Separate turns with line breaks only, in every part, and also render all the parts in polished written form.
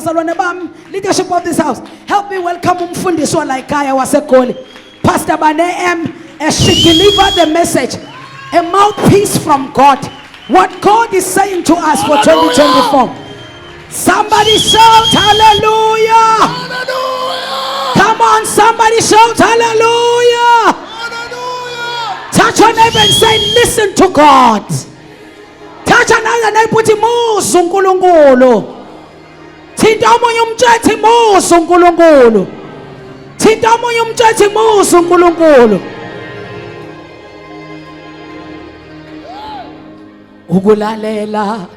bazalwane bami, leadership of this house, help me welcome umfundisi walayikhaya waseGoli, Pastor Bane M, as she delivered the message, a mouthpiece from God. What God is saying to us for 2024. Somebody shout hallelujah.
Hallelujah.
Come on, somebody shout hallelujah.
Hallelujah.
Touch your neighbor and say, listen to God. Touch another neighbor uthi muza uNkulunkulu. Thinta omunye umthetho muza uNkulunkulu. Thinta omunye umthetho muza uNkulunkulu. Ukulalela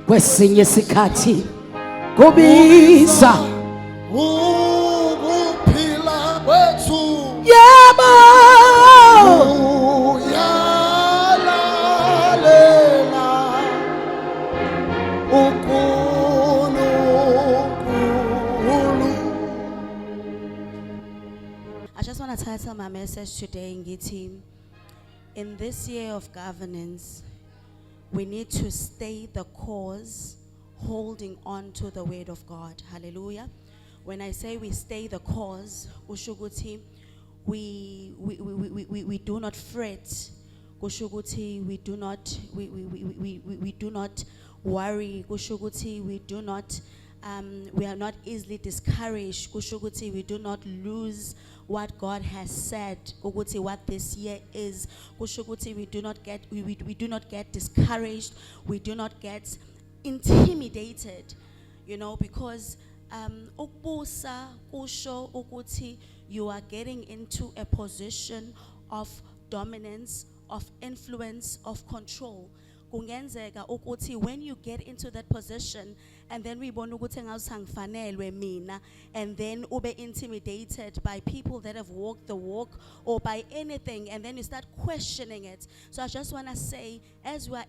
kwesinye isikhathi kubiza
ukuphila kwethu
yebo
uyalalela uNkulunkulu.
I just want to title my message today, Ngithi, in this year of governance, we need to stay the course, holding on to the word of God. Hallelujah. When I say we stay the course, ushuguthi, we do not fret. Kushuguthi, we do not worry. Kushuguthi, we are not easily discouraged. Kushuguthi, we do not lose what God has said. Ukuthi, what this year is. Kushuguthi, we do not get discouraged. We do not get intimidated. You know, because ukubusa kusho ukuthi you are getting into a position of dominance, of influence, of control. Kungenzeka ukuthi when you get into that position and then we bona ukuthi ngathi angifanelwe mina, and then ube intimidated by people that have walked the walk or by anything, and then you start questioning it. So I just want to say, as we've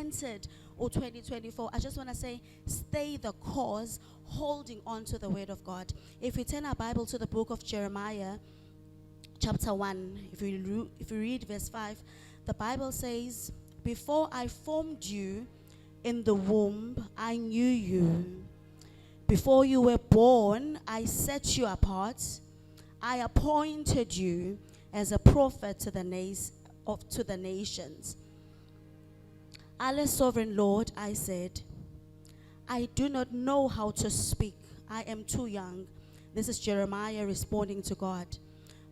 entered 2024, I just want to say, stay the course, holding on to the word of God. If we turn our Bible to the book of Jeremiah, chapter 1, if you read verse 5, the Bible says, before I formed you in the womb, I knew you. Before you were born, I set you apart. I appointed you as a prophet to the nations. Allah, sovereign Lord, I said, I do not know how to speak. I am too young. This is Jeremiah responding to God.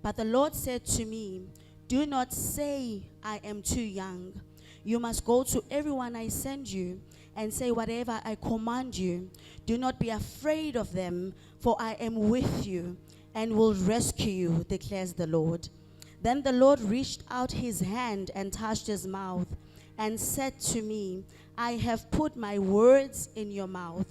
But the Lord said to me, do not say I am too young. You must go to everyone I send you and say whatever I command you. Do not be afraid of them, for I am with you and will rescue you, declares the Lord. Then the Lord reached out his hand and touched his mouth and said to me, I have put my words in your mouth.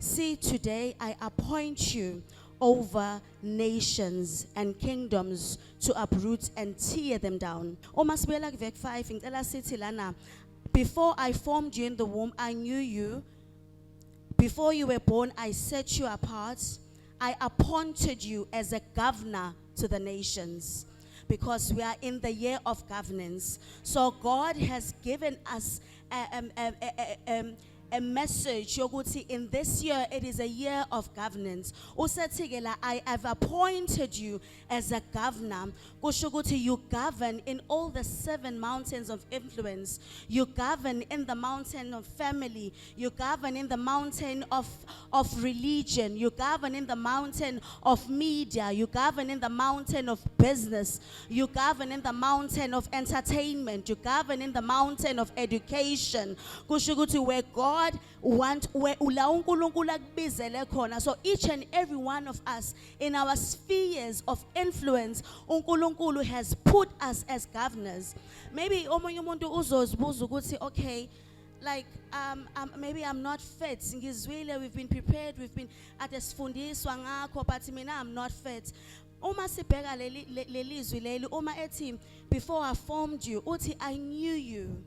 See, today I appoint you over nations and kingdoms to uproot and tear them down. Omasibela verse 5 ngicela sithi lana, before I formed you in the womb, I knew you. Before you were born, I set you apart. I appointed you as a governor to the nations. Because we are in the year of governance. So God has given us a message yokuthi in this year it is a year of governance. Usathigela, I have appointed you as a governor. Kusho ukuthi you govern in all the 7 mountains of influence. You govern in the mountain of family. You govern in the mountain of religion. You govern in the mountain of media. You govern in the mountain of business. You govern in the mountain of entertainment. You govern in the mountain of education. Kusho ukuthi where God wants, where ula uNkulunkulu akubizele khona. So each and every one of us in our spheres of influence, uNkulunkulu has put us as governors. Maybe omunye umuntu uzozibuza ukuthi, okay, like maybe I'm not fit. Ngizwile, we've been prepared, we've been at esifundiswa ngakho, but mina I'm not fit. Uma sibheka lelizwi leli, uma ethi before I formed you, uthi I knew you.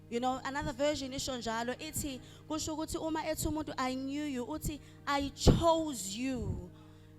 You know, another version is njalo ithi kusho ukuthi uma ethi umuntu I knew you, uthi I chose you.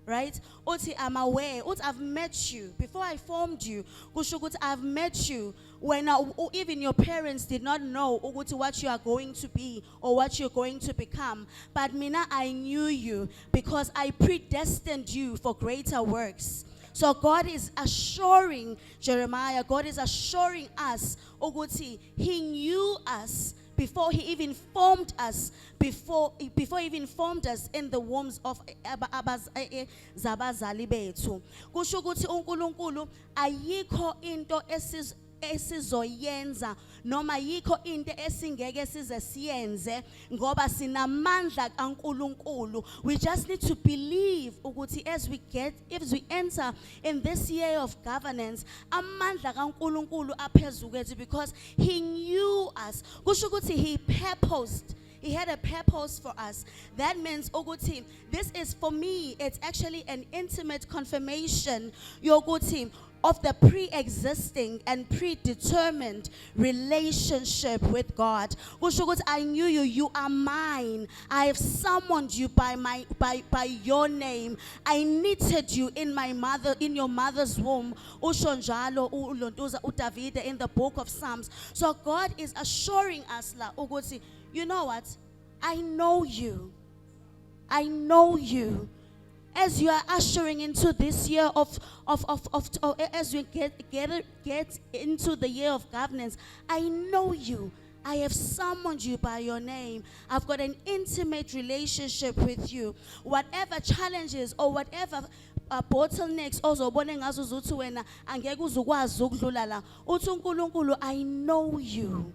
right? Uthi, I'm aware. Uthi, I've met you before I formed you. Kusho ukuthi I've met you when even your parents did not know ukuthi what you are going to be or what you're going to become. But mina, I knew you because I predestined you for greater works. So God is assuring Jeremiah, God is assuring us ukuthi he knew us before he even formed us, before he even formed us in the wombs of zabazali bethu. Kusho ukuthi uNkulunkulu ayikho into esizoyenza noma yikho into esingeke size siyenze ngoba sinamandla kaNkulunkulu. We just need to believe ukuthi as we enter in this year of governance, amandla kaNkulunkulu aphezulu kwethu because he knew us. Kusho ukuthi he purposed. He had a purpose for us. That means, Oguti, this is for me, it's actually an intimate confirmation, Yoguti, of the pre-existing and predetermined relationship with God. Kushugut, I knew you, you are mine. I have summoned you by your name. I knitted you in your mother's womb. Ushonjalo ulontuza uDavide in the book of Psalms. So God is assuring us la Uguti, you know what? I know you. I know you. As you are ushering into this year as you get into the year of governance, I know you. I have summoned you by your name. I've got an intimate relationship with you. Whatever challenges or whatever bottlenecks ozobone ngazo uzuthi wena angeke uzukwazi ukudlula la. Uthi uNkulunkulu, I know you.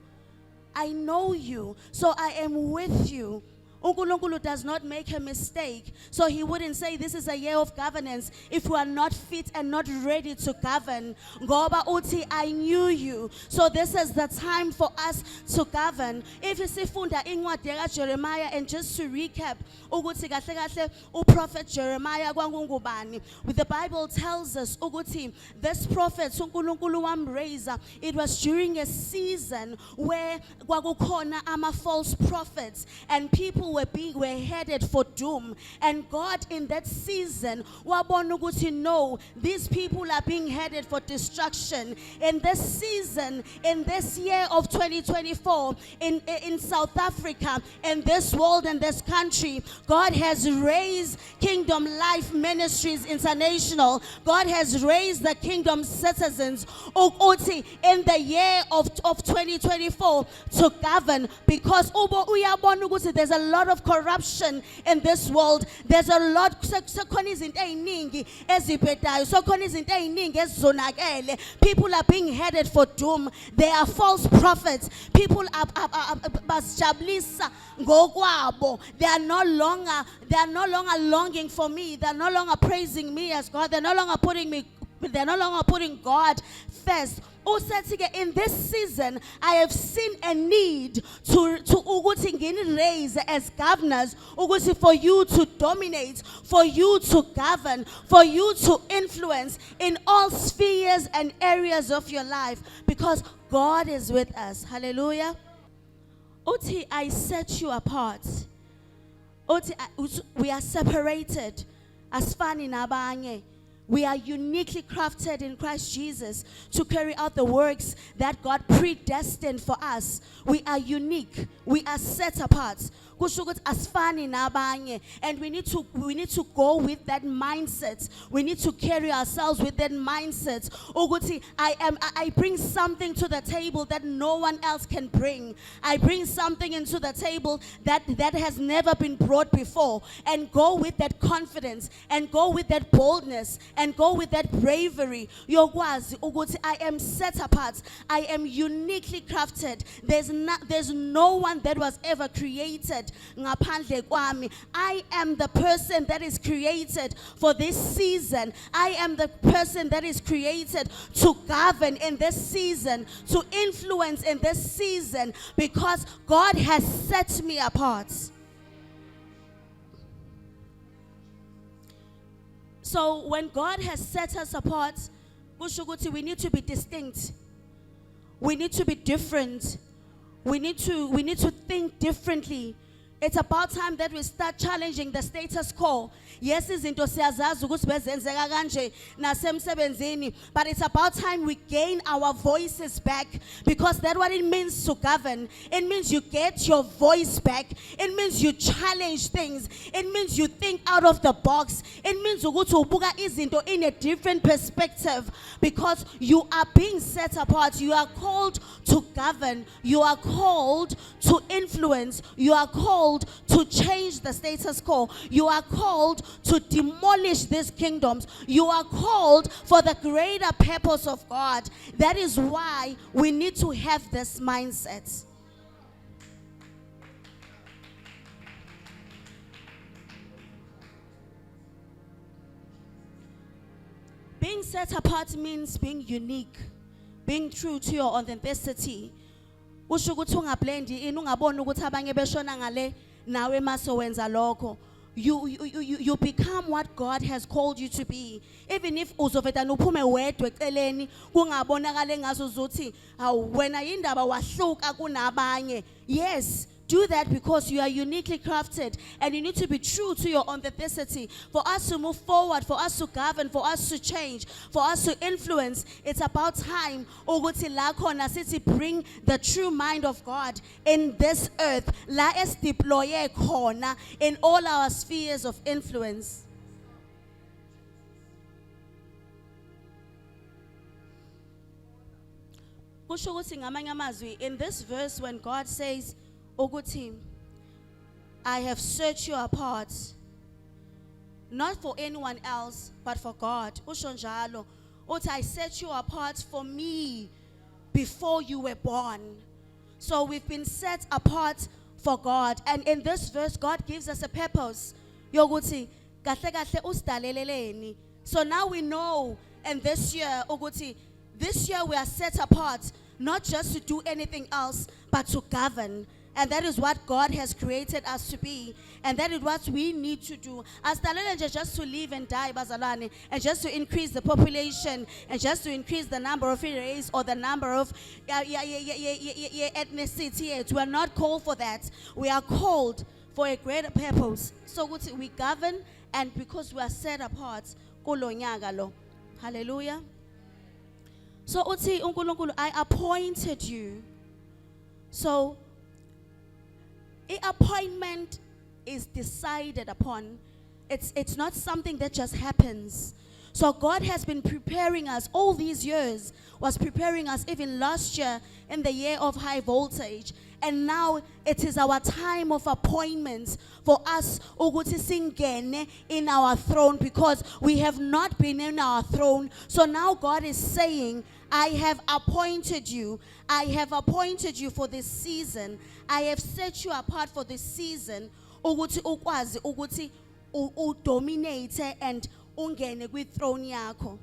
I know you, so I am with you. uNkulunkulu does not make a mistake, so he wouldn't say this is a year of governance if we are not fit and not ready to govern. Ngoba uthi, I knew you, so this is the time for us to govern. If sifunda incwadi kaJeremiah, and just to recap, ukuthi kahle kahle uProphet Jeremiah kwangungubani, the Bible tells us ukuthi this prophet uNkulunkulu wamraise, it was during a season where kwakukhona false prophets and people were headed for doom, and God in that season wabona ukuthi no, these people are being headed for destruction. In this season, in this year of 2024, in South Africa, in this world, in this country, God has raised Kingdom Life Ministries International. God has raised the Kingdom Citizens in the year of 2024 to govern, because there's a lot of corruption in this world. There's a lot. People are being headed for doom. There are false prophets. People are they are no longer longing for me. They're no longer praising me as God. They're no longer putting God first. In this season, I have seen a need to raise as governors, for you to dominate, for you to govern, for you to influence in all spheres and areas of your life, because God is with us. Hallelujah. Uti, I set you apart. Uti, we are separated as fani nabanye. We are uniquely crafted in Christ Jesus to carry out the works that God predestined for us. We are unique. We are set apart. And we need to go with that mindset. We need to carry ourselves with that mindset. I bring something to the table that no one else can bring. I bring something into the table that has never been brought before. And go with that confidence, and go with that boldness, and go with that bravery. I am set apart. I am uniquely crafted. There's no one that was ever created. I am the person that is created for this season. I am the person that is created to govern in this season, to influence in this season, because God has set me apart. So when God has set us apart, we need to be distinct. We need to be different. We need to think differently. It's about time that we start challenging the status quo. Yes, izinto siyazazi ukuthi bezenzeka kanje nasemsebenzini, but it's about time we gain our voices back, because that's what it means to govern. It means you get your voice back. It means you challenge things. It means you think out of the box. It means ukuthi ubuka izinto in a different perspective, because you are being set apart. You are called to govern. You are called to influence. You are called to change the status quo. You are called to demolish these kingdoms. You are called for the greater purpose of God. That is why we need to have this mindset. Being set apart means being unique, being true to your authenticity. Usho ukuthi ungablendi ini ungabona ukuthi abanye beshona ngale nawe mase wenza lokho. You become what God has called you to be. Even if uzoveta uphume wedwa eceleni kungabonakala ngazo uzothi wena indaba wahluka kunabanye. Yes, do that because you are uniquely crafted and you need to be true to your authenticity. For us to move forward, for us to govern, for us to change, for us to influence, it's about time ukuthi la khona sithi bring the true mind of God in this earth. La es deploye khona in all our spheres of influence. Kusho ukuthi ngamanye amazwi, in this verse when God says ukuthi, I have searched you apart, not for anyone else, but for God. Usho njalo, uthi I set you apart for me before you were born. So we've been set apart for God. And in this verse, God gives us a purpose. Yoguti, kahle kahle usidaleleleni. So now we know, and this year, Uguti, this year we are set apart, not just to do anything else, but to govern. And that is what God has created us to be. And that is what we need to do. As talent just to live and die, Bazalane, and just to increase the population, and just to increase the number of race or the number of ethnicity. We are not called for that. We are called for a greater purpose. So we govern, and because we are set apart, hallelujah. So uthi uNkulunkulu, I appointed you. So appointment is decided upon. It's not something that just happens. So God has been preparing us all these years, was preparing us even last year in the year of high voltage. And now it is our time of appointments for us ukuthi singene in our throne, because we have not been in our throne. So now God is saying, I have appointed you. I have appointed you for this season. I have set you apart for this season. Ukuthi ukwazi ukuthi udominate and ungene kwi-throne yakho.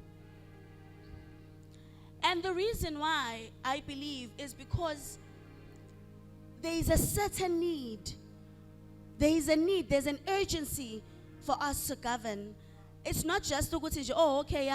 And the reason why I believe is because there is a certain need. There is a need, there's an urgency for us to govern. It's not just ukuthi, oh, okay,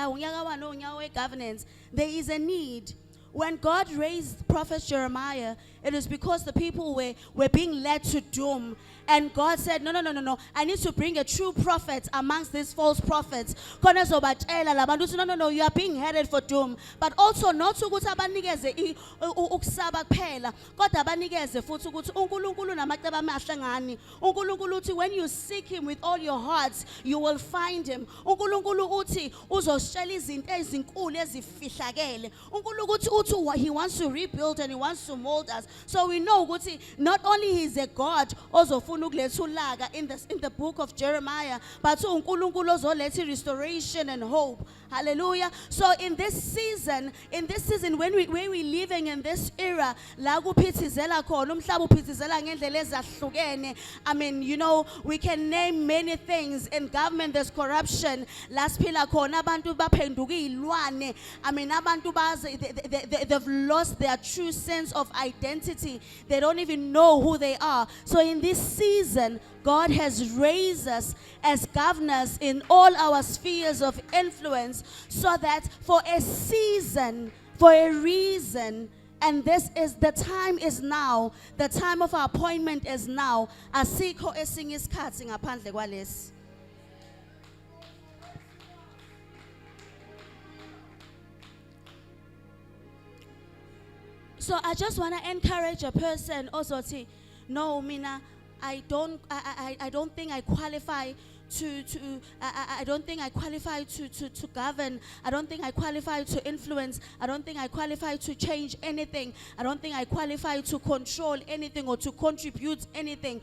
governance. There is a need. When God raised Prophet Jeremiah, it is because the people were being led to doom. And God said, no. I need to bring a true prophet amongst these false prophets. No, you are being headed for doom. But also not to abanikeze ukusaba kuphela. Kodwa abanikeze futhi ukuthi uNkulunkulu namacebo amahlangani. uNkulunkulu uthi when you seek him with all your hearts, you will find him. uNkulunkulu uthi uzoshela izinto ezinkulu ezifihlakele. uNkulunkulu uthi he wants to rebuild and he wants to mold us. So we know ukuthi not only he is a God ozofuna ukuletha ulaga in the book of Jeremiah, but uNkulunkulu ozoletha restoration and hope. Hallelujah. So in this season when we living in this era, la kuphithizela khona umhlaba uphithizela ngendlela ezahlukene. I mean, you know, we can name many things. In government there's corruption. La siphila khona abantu baphenduka izilwane. I mean, abantu they've lost their true sense of identity. They don't even know who they are. So in this season, God has raised us as governors in all our spheres of influence, so that for a season, for a reason, And the time is now. The time of our appointment is now. Asikho esinye isikhathi ngaphandle kwalesi. So I just want to encourage a person also to, no, Mina, I don't think I qualify I don't think I qualify to govern. I don't think I qualify to influence. I don't think I qualify to change anything. I don't think I qualify to control anything or to contribute anything.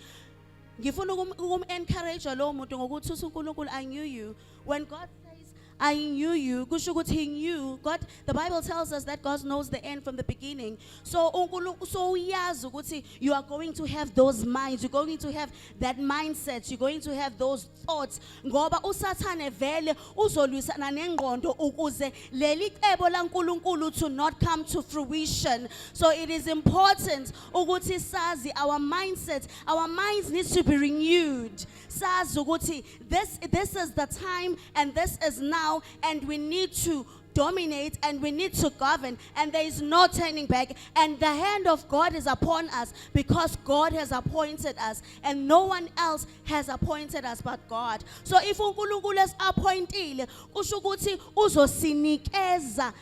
Ngifuna encourage lo muntu ngokuthi uNkulunkulu I knew you. When God says I knew you, kusho ukuthi he knew. God, the Bible tells us that God knows the end from the beginning. So uyazi ukuthi you are going to have those minds, you're going to have that mindset, you're going to have those thoughts. Ngoba uSathane vele uzolwisana nengqondo ukuze leli cebo laNkulunkulu to not come to fruition. So it is important ukuthi sazi our mindset, our minds needs to be renewed. Sazi ukuthi this is the time and this is now, and we need to dominate and we need to govern, and there is no turning back, and the hand of God is upon us because God has appointed us and no one else has appointed us but God. So if uNkulunkulu is appointile kusho ukuthi uzosinikeza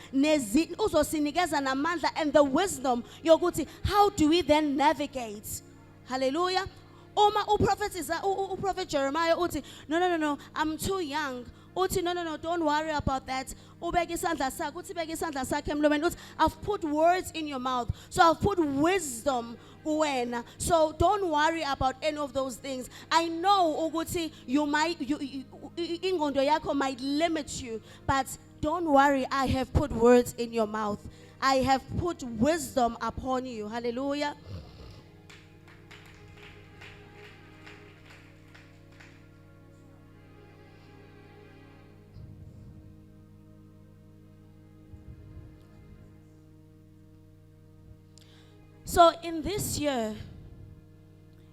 namandla and the wisdom yokuthi how do we then navigate. Hallelujah. Uma uProphet Jeremiah uthi no, I'm too young. Uthi no, don't worry about that. Ubeke isandla sakho, uthi beke isandla sakhe emlomeni. Uthi I've put words in your mouth. So I've put wisdom kuwena. So don't worry about any of those things. I know ukuthi ingqondo yakho might limit you, but don't worry, I have put words in your mouth. I have put wisdom upon you. Hallelujah. So in this year,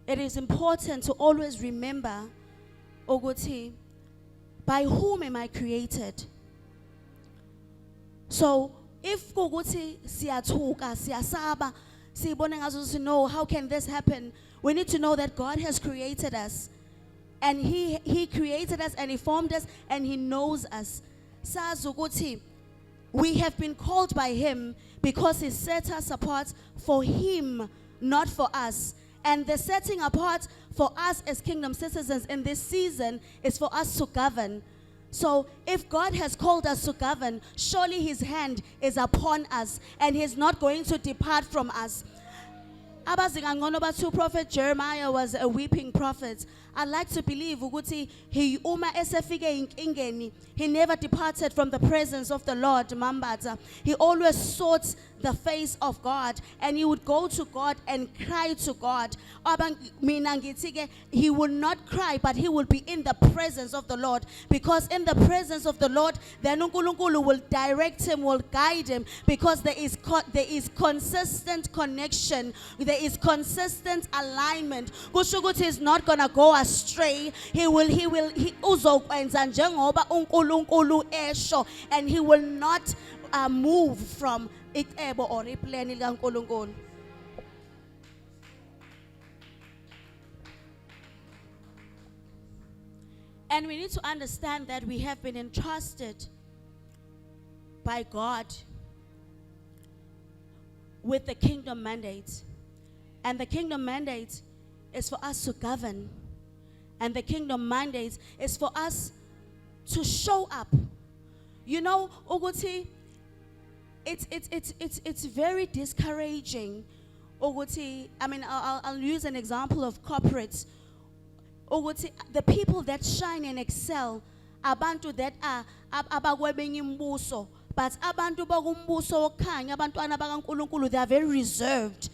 it is important to always remember, Oguti, by whom am I created? So if Oguti siyathuka, siyasaba, sibone ngazuthi no, how can this happen? We need to know that God has created us. And He created us and He formed us and He knows us. Sazuguti, we have been called by Him because He set us apart for Him, not for us. And the setting apart for us as kingdom citizens in this season is for us to govern. So if God has called us to govern, surely His hand is upon us and He's not going to depart from us. Abazingangono bathu Prophet Jeremiah was a weeping prophet. I like to believe ukuthi uma esefike inkingeni, he never departed from the presence of the Lord, Mambatha. He always sought the face of God and he would go to God and cry to God. He will not cry, but he will be in the presence of the Lord, because in the presence of the Lord, then uNkulunkulu will direct him, will guide him, because there is consistent connection, there is consistent alignment. Kusho ukuthi is not gonna go astray. He uzokwenza njengoba uNkulunkulu esho, and he will not move from icebo or iplan likaNkulunkulu. And we need to understand that we have been entrusted by God with the kingdom mandate. And the kingdom mandate is for us to govern. And the kingdom mandate is for us to show up. You know, Oguti, it's very discouraging. Oguti, I mean, I'll use an example of corporates. Oguti, the people that shine and excel, abantu that are abakwebenye imbuso, but abantu bakumbuso okhanya, abantwana bakaNkulunkulu, they are very reserved.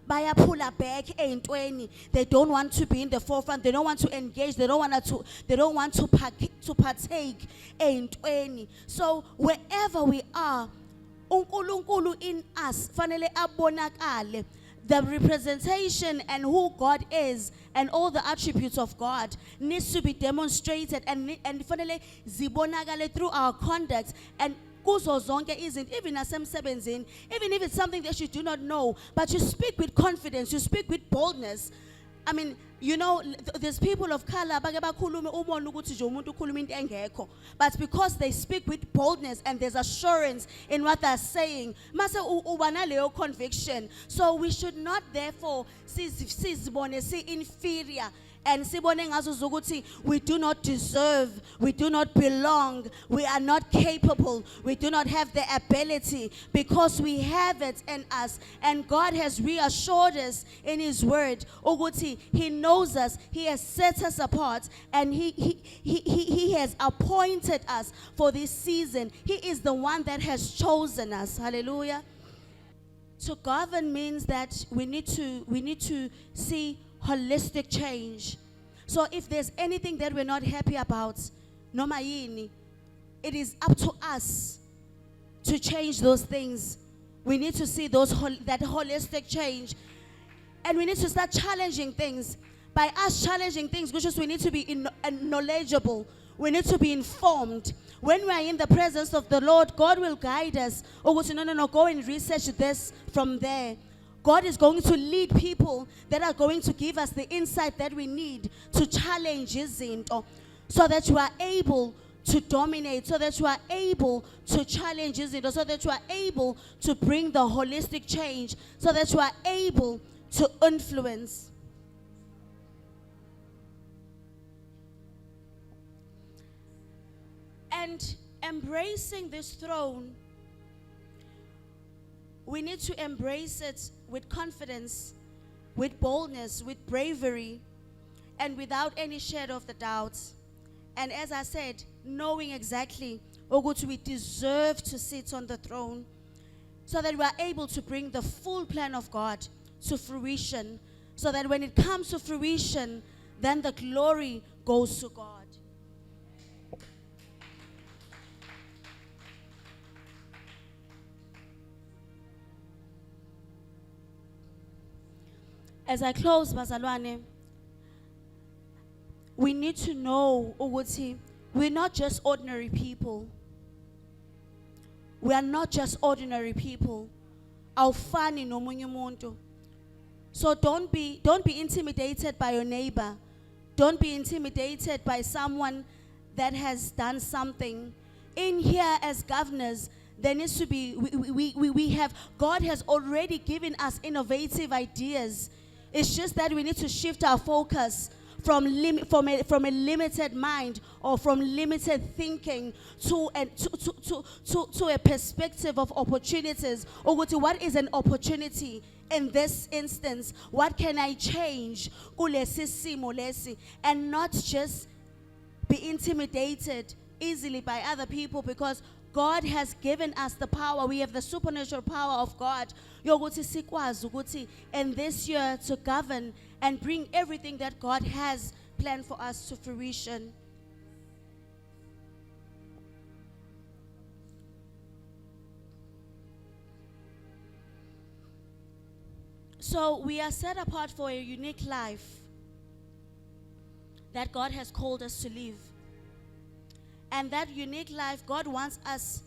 Bayapula back ey'ntweni. They don't want to be in the forefront. They don't want to engage. They don't want to partake ey'ntweni. So wherever we are, uNkulunkulu in us fanele abonakale. The representation and who God is and all the attributes of God needs to be demonstrated and fanele zibonakale through our conduct. And kuzo zonke izinto, even nasemsebenzini, even if it's something that you do not know, but you speak with confidence, you speak with boldness. I mean, you know, there's people of color, but because they speak with boldness and there's assurance in what they're saying, conviction. So we should not therefore see inferior and we do not deserve, we do not belong, we are not capable, we do not have the ability, because we have it in us. And God has reassured us in His word. He knows us, He has set us apart, and He has appointed us for this season. He is the one that has chosen us. Hallelujah. To govern means that we need to see holistic change. So if there's anything that we're not happy about, noma yini, it is up to us to change those things. We need to see that holistic change, and we need to start challenging things. By us challenging things, which is we need to be knowledgeable, we need to be informed. When we are in the presence of the Lord, God will guide us. Oh, no, go and research this from there. God is going to lead people that are going to give us the insight that we need to challenge izinto, so that you are able to dominate, so that you are able to challenge izinto, so that you are able to bring the holistic change, so that you are able to influence. And embracing this throne, we need to embrace it with confidence, with boldness, with bravery, and without any shadow of the doubt. And as I said, knowing exactly what we deserve to sit on the throne, so that we are able to bring the full plan of God to fruition, so that when it comes to fruition, then the glory goes to God. As I close, bazalwane, we need to know ukuthi we're not just ordinary people. We are not just ordinary people. Awufani nomunye umuntu. So don't be intimidated by your neighbor. Don't be intimidated by someone that has done something. In here as governors, there needs to be, we have, God has already given us innovative ideas. It's just that we need to shift our focus from a limited mind or from limited thinking to a perspective of opportunities. Or what is an opportunity in this instance? What can I change? And not just be intimidated easily by other people, because God has given us the power. We have the supernatural power of God. And this year to govern and bring everything that God has planned for us to fruition. So we are set apart for a unique life that God has called us to live. And that unique life, God wants us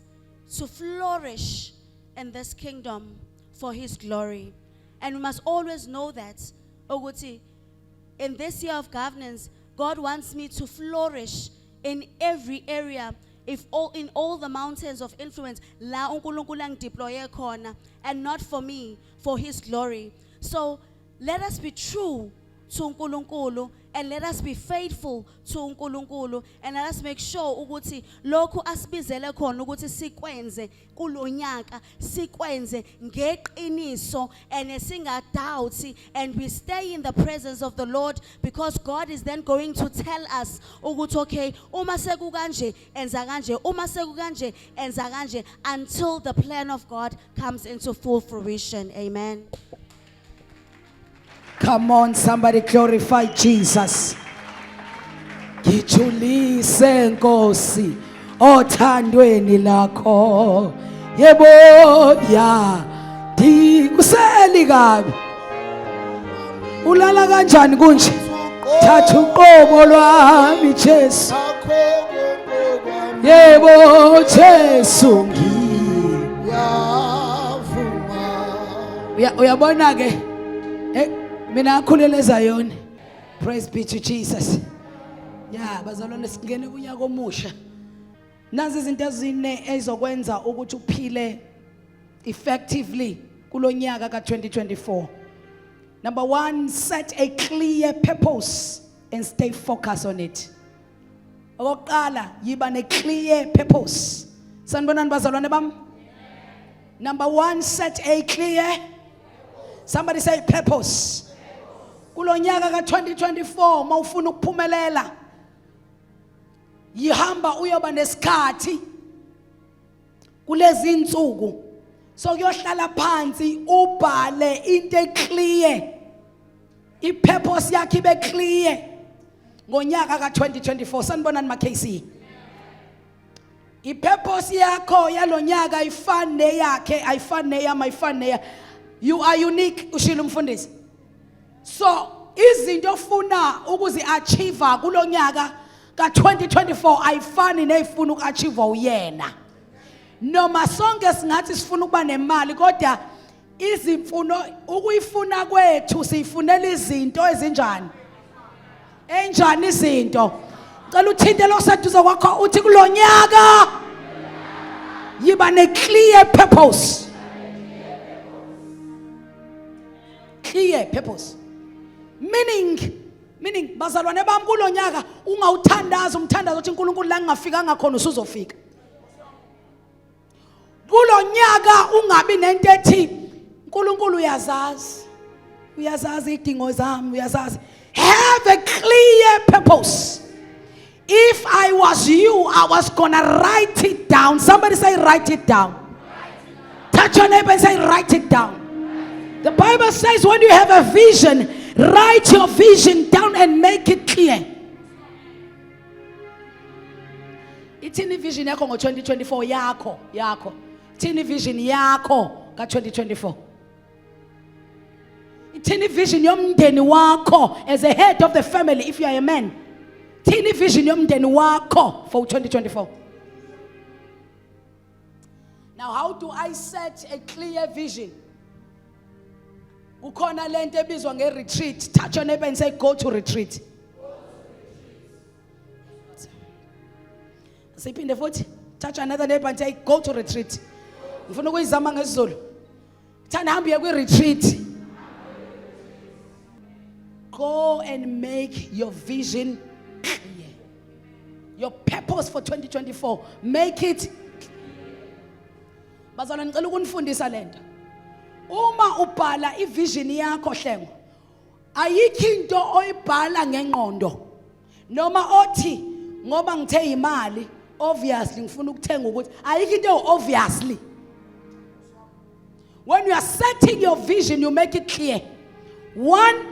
to flourish in this kingdom for His glory. And we must always know that, Oguti, in this year of governance, God wants me to flourish in every area, in all the mountains of influence, la uNkulunkulu deploy corner, and not for me, for His glory. So let us be true to uNkulunkulu, and let us be faithful to uNkulunkulu, and let us make sure ukuthi lokhu asibizele khona ukuthi sikwenze kulonyaka sikwenze ngeqiniso and singadoubt, and we stay in the presence of the Lord, because God is then going to tell us ukuthi okay, uma sekukanje enza kanje, uma sekukanje enza kanje, until the plan of God comes into full fruition. Amen.
Come on, somebody glorify Jesus. Ngijulise Nkosi othandweni lakho. Yebo ya ndikuseli kabi. Ulala kanjani kunje? Thatha uqobo lwami Jesu. yebo Jesu ngiyavuma. Uyabona ke mina akhulele eZayoni. Praise be to Jesus. Yeah, bazalwane singene kunyaka omusha. Nazi izinto ezine ezokwenza ukuthi uphile effectively kulonyaka ka2024. Number 1, set a clear purpose and stay focused on it. Okokuqala yiba ne clear purpose. Sanibonani bazalwane bami? Number 1, set a clear. Somebody say purpose. Kulonyaka ka2024 mawufuna ukuphumelela. Yihamba uyoba nesikhathi kulezi insuku. So kuyohlala phansi ubhale into eclear. I-purpose yakhe ibe clear. Ngonyaka ka2024 sanibonani ma-KC. I-purpose yakho yalonyaka ayifane yakhe, ayifane yami, ayifane ya. You are unique, ushilo umfundisi. So izinto ofuna ukuzi achieve kulonyaka ka2024 ayifani neyifuna uku-achieve uyena. Noma sonke singathi sifuna ukuba nemali kodwa izimfuno ukuyifuna kwethu sifunela izinto ezinjani? Enjani izinto? Cela uthinte lo seduze kwakho uthi kulonyaka yiba ne clear purpose. Clear purpose. Meaning bazalwane bami kulonyaka ungawuthandaza umthandazo uthi uNkulunkulu la ngingafikanga khona usuzofika. Kulonyaka ungabi nento ethi uNkulunkulu uyazazi. Uyazazi idingo zami, uyazazi. Have a clear purpose. If I was you, I was gonna write it down. Somebody say write it down. Touch your neighbor and say write it down. The Bible says when you have a vision, write your vision down and make it clear. Ithini vision yakho ngo2024 yakho. Ithini vision yakho ka2024. Ithini vision yomndeni wakho as a head of the family if you are a man. Ithini vision yomndeni wakho for 2024. Now how do I set a clear vision? Ukhona lento ebizwa nge-retreat. Touch your neighbor and say go to retreat. Siphinde futhi. Touch another neighbor and say go to retreat. Ngifuna ukuyizama ngesiZulu. Thanda hambe uye kwi-retreat. Go and make your vision clear. Your purpose for 2024. Make it. Bazalwane ngicela ukunifundisa lento. Uma ubhala ivision yakho hlengo ayikho into oyibhala ngengqondo noma othi ngoba ngithe imali obviously ngifuna ukuthenga ukuthi ayikho into obviously. When you are setting your vision you make it clear. 1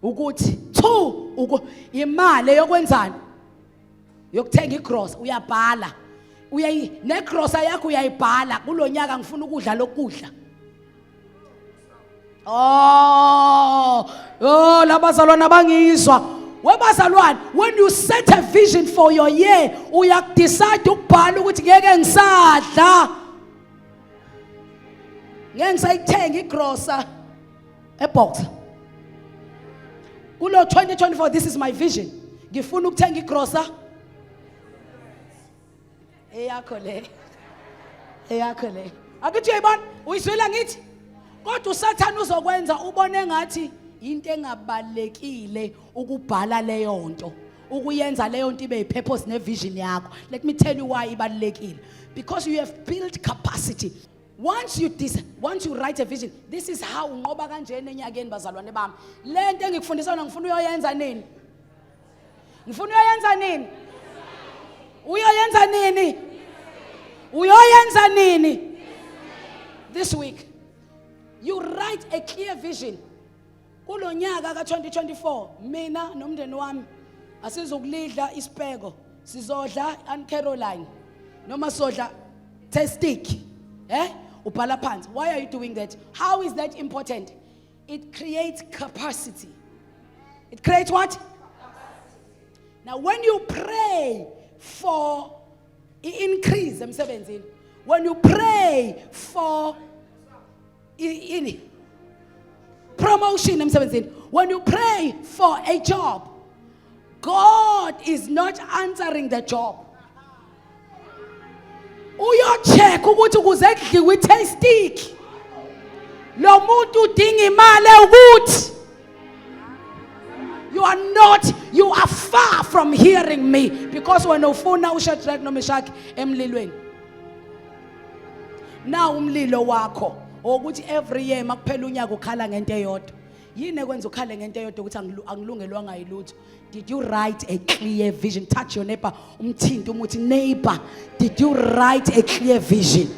ukuthi 2 imali yokwenzani yokuthenga igross uyabhala negrossa yakho uyayibhala kulonyaka ngifuna ukudla lokudla. Labazalwane abangizwa. Webazalwane, when you set a vision for your year, uyakudecide ukubhala ukuthi ngeke ngisadla. Ngeke ngisayithenga igrossa ebox. Kulo 2024 this is my vision. Ngifuna ukuthenga igrossa. Eyakho le. Akuthi uyayibona? Uyizwela ngithi? Kodwa uSathane uzokwenza ubone ngathi into engabalekile ukubhala leyo nto. Ukuyenza leyo nto ibe purpose ne vision yakho. Let me tell you why ibalekile. Because you have built capacity. Once you write a vision, this is how unqoba kanjena enyakeni bazalwane bami. Le nto engikufundisa wena ngifuna uyoyenza nini? Ngifuna uyoyenza nini? Uyoyenza nini? Uyoyenza nini? This week. You write a clear vision. Kulonyaka ka2024 mina nomndeni wami asizokulidla isipeko. Sizodla Caroline. Noma sodla testic. Ubhala phansi. Why are you doing that? How is that important? It creates capacity. It creates what? Capacity. Now when you pray for increase emsebenzini. When you pray for promotion emsebenzini, when you pray for a job, God is not answering the job. Uyocheck ukuthi kuze kudliwe i-tastic. Lo muntu udinga imali ukuthi you are far from hearing me, because when ufuna uShadrach noMeshach emlilweni. Now umlilo wakho ukuthi every year makuphela unyaka ukhala ngento eyodwa. Yini ekwenza ukhale ngento eyodwa ukuthi angilungelwanga yilutho? Did you write a clear vision? Touch your neighbor, umthinta umuthi neighbor, did you write a clear vision?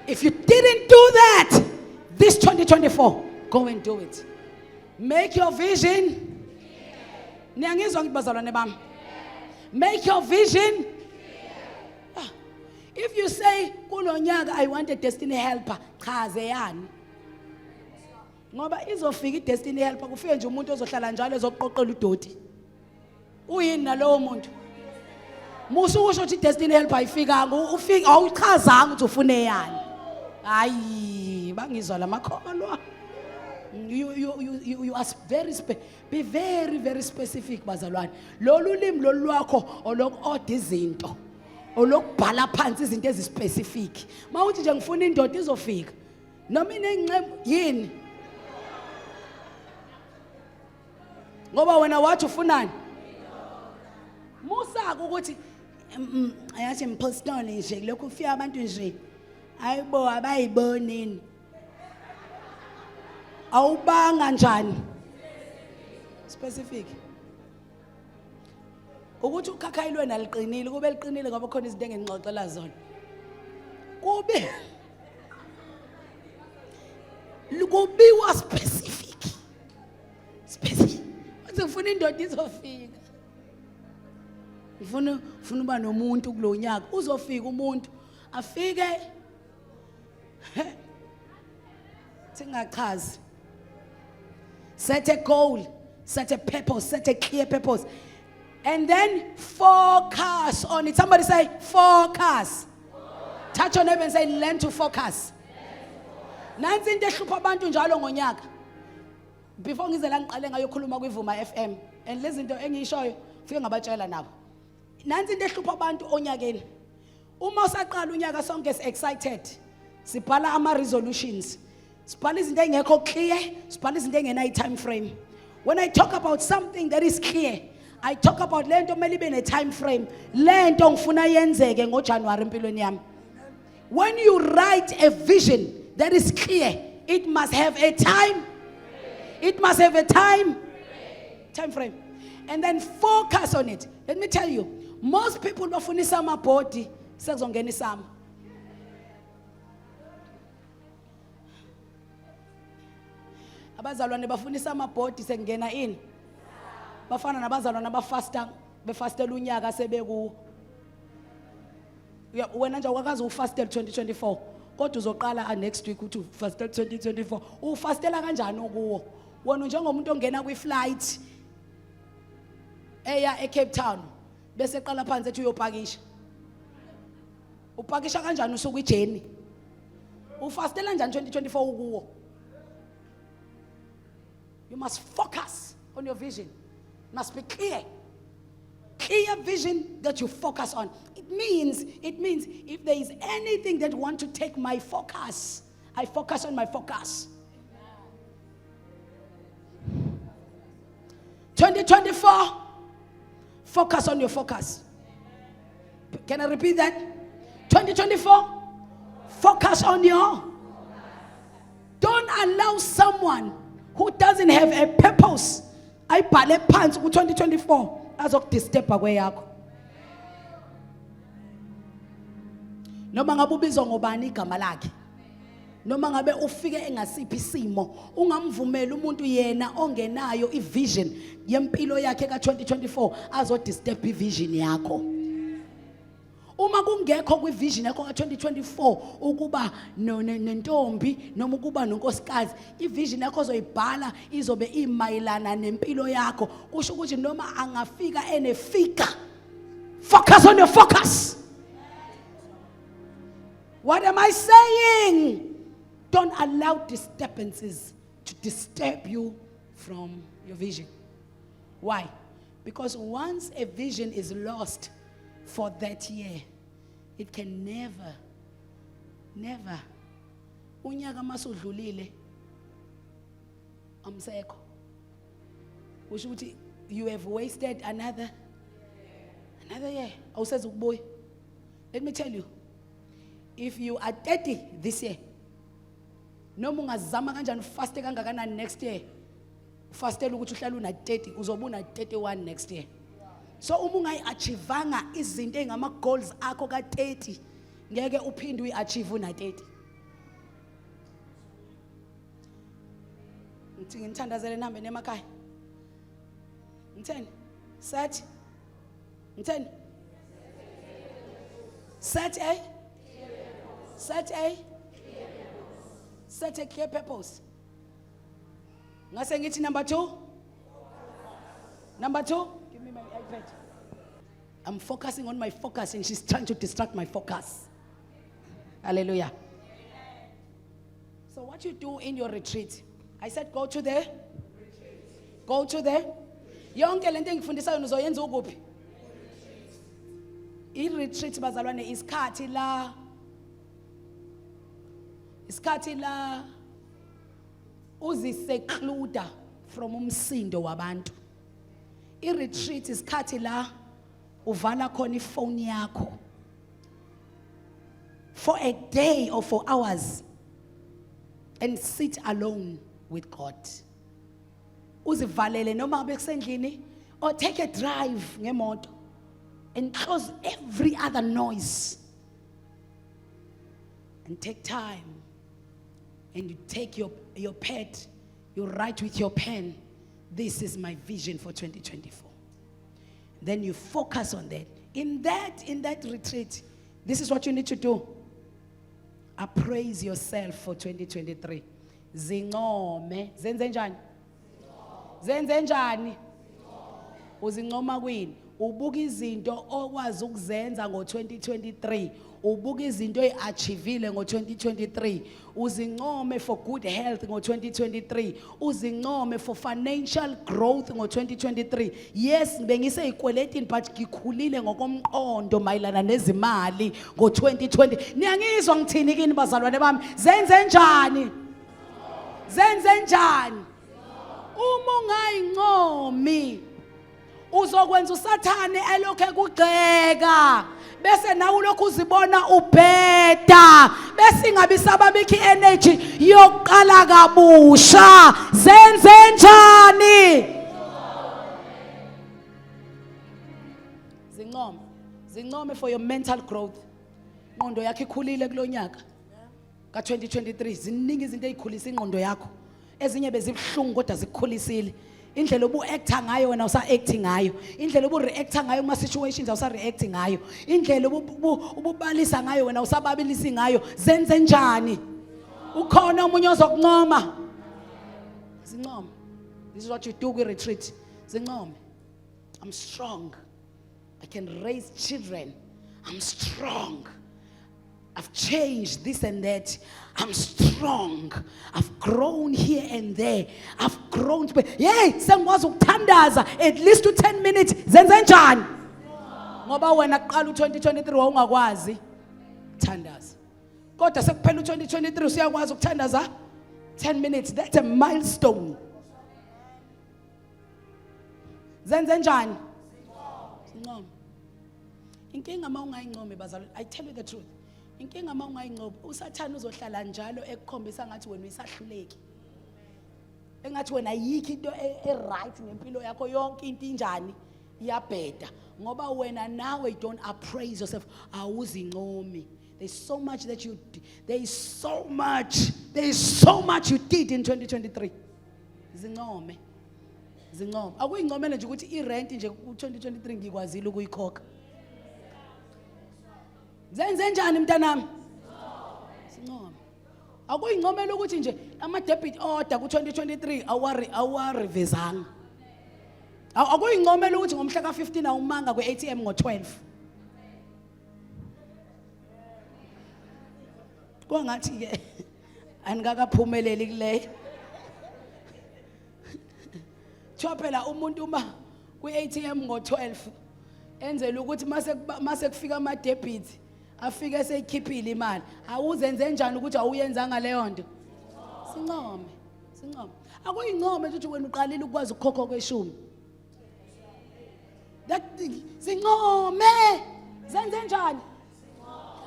If you didn't do that this 2024, go and do it. Make your vision. Niyangizwa ngithi bazalwane bami? Make your vision. If you say kulonyaka I want a destiny helper, chaze yani. Ngoba izofika i-destiny helper kufike nje umuntu ozohlala njalo ezoqoqela udoti. Uyini nalowo muntu? Musu usho ukuthi i-destiny helper ayifika, ufika awuchazanga ukuthi ufune yani. Hayi, bangizwa lamakholwa. You are be very specific bazalwane. Lolu limi lolu lwakho olokuoda izinto. Olokubhala phansi izinto ezispecific. Mawuthi nje ngifuna indoda izofika. Noma inenqembu yini? Ngoba wena wathi ufunani? Musa ukuthi ayathi impostoli nje lokhu ufika abantu nje. Hayibo abayibonini. Awubanga njani? Specific. Ukuthi ukhakhayilwe naliqinile, kube liqinile ngoba khona izinto engingixoxela zona. Kube lukubiwa specific. Specific. Uthi ufuna indoda izofika. Ufuna uba nomuntu kulonyaka, uzofika umuntu afike singachazi. Set a goal, set a purpose, set a clear purpose. And then focus on it. Somebody say focus. Touch your neighbor and say learn to focus. Nansi into ehlupha abantu njalo ngonyaka. Before ngize la ngiqale ngayokhuluma kwiVuma FM and lezi zinto engiyishoyo ufike ngabatshela nabo. Nansi into ehlupha abantu onyakeni. Uma usaqala unyaka sonke excited. Sibhala ama resolutions. Sibhala izinto engekho clear, sibhala izinto engena time frame. When I talk about something that is clear, I talk about lento mele ibe ne time frame. Lento ngifuna yenzeke ngoJanuary empilweni yami. When you write a vision that is clear, it must have a time. It must have a time frame. And then focus on it. Let me tell you, most people bafunisa amabhodi sekuzongena isama. Abazalwane bafunisa amabhodi sekungena ini. Bafana nabazalwane abafasta befastela unyaka sebekuwo. Wena nje awakazi ufastela 2024 kodwa uzoqala next week uthi ufastela 2024. Ufastela kanjani okuwo? Wena njengomuntu ongena kwi-flight eya eCape Town bese qala phansi ethi uyopakisha. Upakisha kanjani usuku ijeni? Ufastela kanjani 2024 ukuwo? You must focus on your vision. It must be clear. Clear vision that you focus on. It means if there is anything that want to take my focus, I focus on my focus. 2024, focus on your focus. Can I repeat that? 2024, focus on your. Don't allow someone who doesn't have a purpose. I bhale phansi ku 2024 azokudisturba kweyakho. Noma ngabe ubizwa ngobani igama lakhe. Noma ngabe ufike engasiphi isimo, ungamvumeli umuntu yena ongenayo ivision yempilo yakhe ka 2024 azodisturb ivision yakho. Uma kungekho kwivision yakho ka 2024 ukuba nentombi noma ukuba nonkosikazi, ivision yakho ozoyibhala izobe imayilana nempilo yakho. Kusho ukuthi noma angafika enefika Focus on your focus. What am I saying? Don't allow disturbances to disturb you from your vision. Why? Because once a vision is lost for that year, it can never. Unyaka masudlulile amsekho. Usho ukuthi you have wasted another year. Awusazi ukubuya. Let me tell you, if you are 30 this year, noma ungazama kanjani faste kangakanani next year, fastela ukuthi uhlala una 30, uzoba una 31 next year. So uma ungayiachievanga izinto ezingama goals akho ka 30, ngeke uphinde uyiachieve una 30. Ngithi ngithandazele nambe nemakhaya. Ngitheni? Set. Ngitheni? Set a clear purpose. Ngase ngithi number 2. Number 2, give me my iPad. I'm focusing on my focus and she's trying to distract my focus. Hallelujah. So what you do in your retreat? I said go to there. Go to there. Yonke lento engifundisayo uzoyenza ukuphi? I-retreat bazalwane isikhathi la uziseclude from umsindo wabantu. I-retreat isikhathi la uvala khona ifone yakho for a day or for hours and sit alone with God. Uzivalele noma ngabe kusendlini or take a drive ngemoto and close every other noise and take time and you take your pad, you write with your pen, this is my vision for 2024. Then you focus on that. In that retreat, this is what you need to do. Appraise yourself for 2023. Zingome. Zenze njani? Zenze njani? Uzincoma kwini? Ubuka izinto okwazi ukuzenza ngo-2023. Ubuka izinto eziachievile ngo-2023. Uzincome for good health ngo-2023. Uzincome for financial growth ngo-2023. Yes, bengiseyikweletini but ngikhulile ngokomqondo mayelana nezimali ngo-2020. Niyangizwa ngithini kini bazalwane bami? Zenze njani? Zenze njani? Uma ungayincomi uzokwenza usathane elokhe kugxeka bese nawe lokhu uzibona ubheda bese ingabi sababikho energy yokuqala kabusha. Zenze njani? Zincome for your mental growth. Ingqondo yakho ikhulile kulonyaka ka 2023. Ziningi izinto ezikhulisa ingqondo yakho. Ezinye bezibhlungu kodwa zikukhulisile. Indlela obu-acta ngayo wena usa-acting ngayo. Indlela obu-reacta ngayo kuma-situations awusa-reacting ngayo. Indlela ububalisa ngayo wena usababilisi ngayo. Zenze njani? Ukhona umunye ozokuncoma. Zincome. This is what you do with retreat. Zincome. I'm strong. I can raise children. I'm strong. I've changed this and that. I'm strong. I've grown here and there. I've grown. Yay, sengikwazi ukuthandaza at least to 10 minutes. Zenze njani? Ngoba wena qala u2023 wawungakwazi ukuthandaza. Kodwa sekuphela u2023 usiyakwazi ukuthandaza 10 minutes. That's a milestone. Zenze njani? Zincome. Inkinga mawungayincomi bazalwane, I tell you the truth. Inkinga mawungayincomi usathana uzohlala njalo ekukhombisa ngathi wena uyisahluleki. Engathi wena ayikho into right ngempilo yakho yonke into injani iyabheda ngoba wena nawe don't appraise yourself. Awuzincomi. There's so much that you did. There is so much you did in 2023. Zincome. Akuyincomele nje ukuthi irent nje ku2023 ngikwazile ukuyikhokha. Zenze njani mntanami? Zincome. Akuyincomele ukuthi nje ama debit order ku2023 awarevezanga. Akuyincomele ukuthi ngomhla ka15 awumanga kweATM ngo12. Wangathi ke anikakaphumeleli kule. Kuthiwa phela umuntu uma kwi-ATM ngo-12 enzela ukuthi mase kufika ama-debit afike eseyikhiphile imali. Awuzenze njani ukuthi awuyenzanga leyo nto? Sincome. Akuyincome ukuthi wena uqalile ukwazi ukukhokha kweshumi. Sincome. Zenze njani?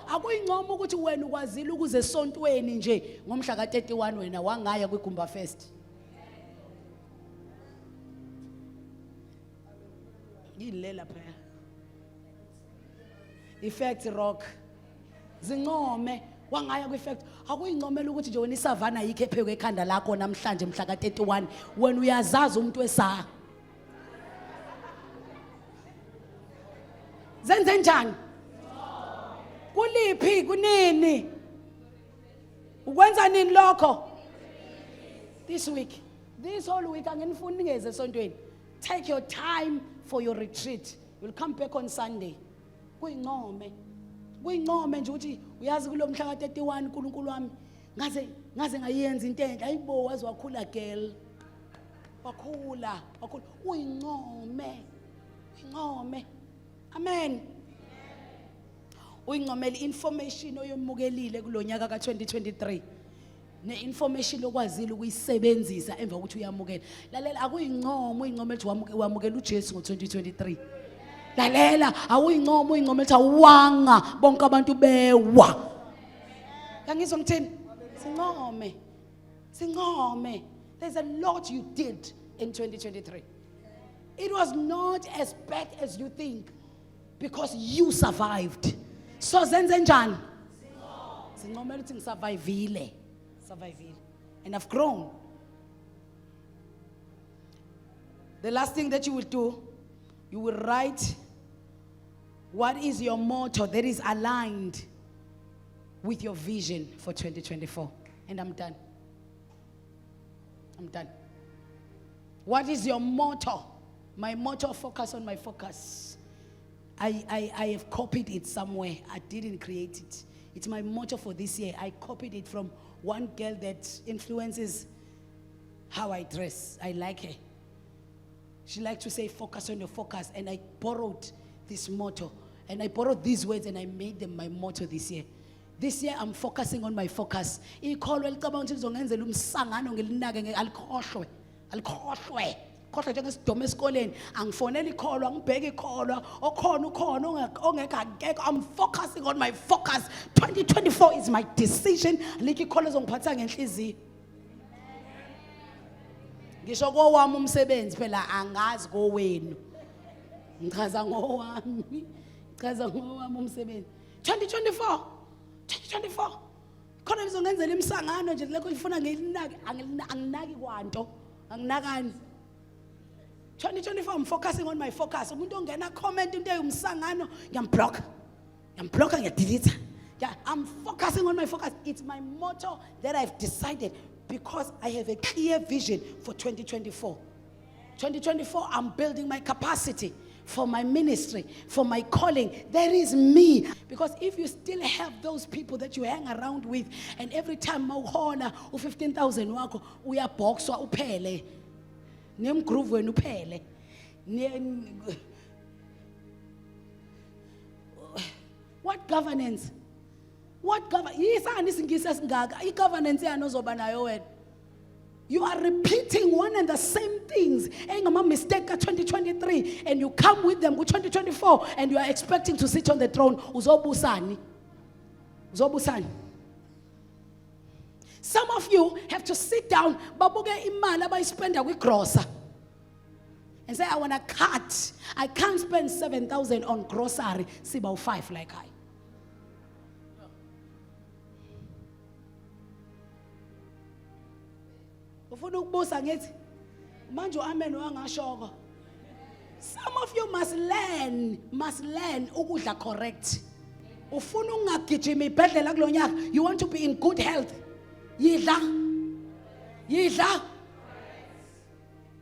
Akuyincome ukuthi wena ukwazile ukuze esontweni nje ngomhla ka-31 wena wangaya kwiGumba Fest. Yilela phela. Effect rock. Zincome wangaya kwi-effect. Akuyincomela ukuthi nje wena isavana yikho ephekwe ekhanda lakho namhlanje mhla ka-31 wena uyazazi umuntu wesa. Zenze njani? Kuliphi kunini? Ukwenza nini lokho? This whole week angenifuni ningeze esontweni. Take your time for your retreat. You'll come back on Sunday. Kuyincome nje ukuthi uyazi kulomhla ka-31 uNkulunkulu wami ngaze ngayenza into enhle. Ayibo wazi wakhula girl. Wakhula. Uyincome. Amen. Uyincomela information oyomukelile kulonyaka ka-2023. Ne-information okwazile ukuyisebenzisa emva kokuthi uyamukela. Lalela akuyincoma uyincomela ukuthi wamukela uJesu ngo-2023. Lalela awuyincoma uyincomela ukuthi awanga bonke abantu bewa. Kangizwa ngithini? Sincome. There's a lot you did in 2023. It was not as bad as you think because you survived. So zenze njani? Sincomela ukuthi ngisurvivile. And I've grown. The last thing that you will do, you will write what is your motto that is aligned with your vision for 2024. And I'm done. What is your motto? My motto, focus on my focus. I have copied it somewhere. I didn't create it. It's my motto for this year. I copied it from one girl that influences how I dress. I like her. She likes to say, focus on your focus. And I borrowed this motto. And I borrowed these words and I made them my motto this year. This year I'm focusing on my focus. Khohlwe njengesidome esikoleni angifonela ikholwa ngibheka ikholwa okhona ongeka akekho. I'm focusing on my focus. 2024 is my decision. Likho ikholwa ezongiphatha ngenhliziyo. Ngisho kowami umsebenzi phela angazi kowenu. Ngichaza ngowami umsebenzi. 2024 khona lizongenzela imsangano nje lekho lifuna ngelinaki anginaki kwanto anginakani. 2024 I'm focusing on my focus. Umuntu ongena comment into eyumsangano ngiyamblock ngiyadelete. Yeah, I'm focusing on my focus. It's my motto that I've decided because I have a clear vision for 2024. 2024 I'm building my capacity for my ministry, for my calling. That is me. Because if you still have those people that you hang around with and every time mawuhola u15,000 wako uyaboxwa uphele. Nemgroove wenu uphele. What governance? Yisani singisa singaka? I-governance yana ozoba nayo wena. You are repeating one and the same things. Engama mistake ka 2023 and you come with them ku 2024 and you are expecting to sit on the throne. Uzobusani. Some of you have to sit down, babuke imali abayispenda kwigrocer. And say, I want to cut. I can't spend 7,000 on grocery. See about 5 like I. Ufuna ukubusa ngithi manje amen wangashoko. Some of you must learn ukudla correct. Ufuna ungagijima ibhedlela kulonyaka. You want to be in good health. Yidla.